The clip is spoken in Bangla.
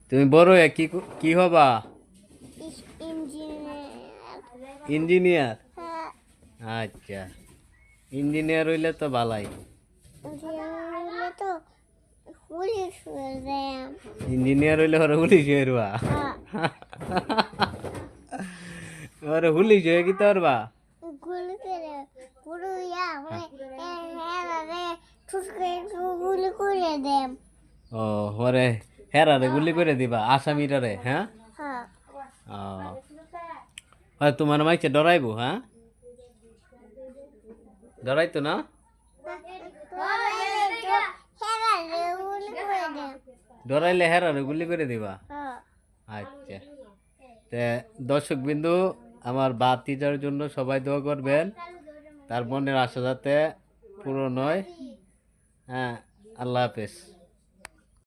তুমি বড় হয়ে কি হবা? ইঞ্জিনিয়ার। আচ্ছা, ইঞ্জিনিয়ার হইলে তো ভালাই। ইঞ্জিনিয়ার হইলে ওরা পুলিশ হইবা। ওরা পুলিশ হয়ে কি তোরবা? ও ওরে হেরারে গুলি করে দিবা আসামিরারে, হ্যাঁ? ও হয় তোমার মাইকে ডরাইবো, হ্যাঁ? ডরাইতো না? ডরাইলে হেরারে গুলি করে দিবা। আচ্ছা, তে দর্শক বিন্দু, আমার বাতিজার জন্য সবাই দোয়া করবেন, তার মনের আশা যাতে পূরণ হয়। হ্যাঁ, আল্লাহ হাফেজ।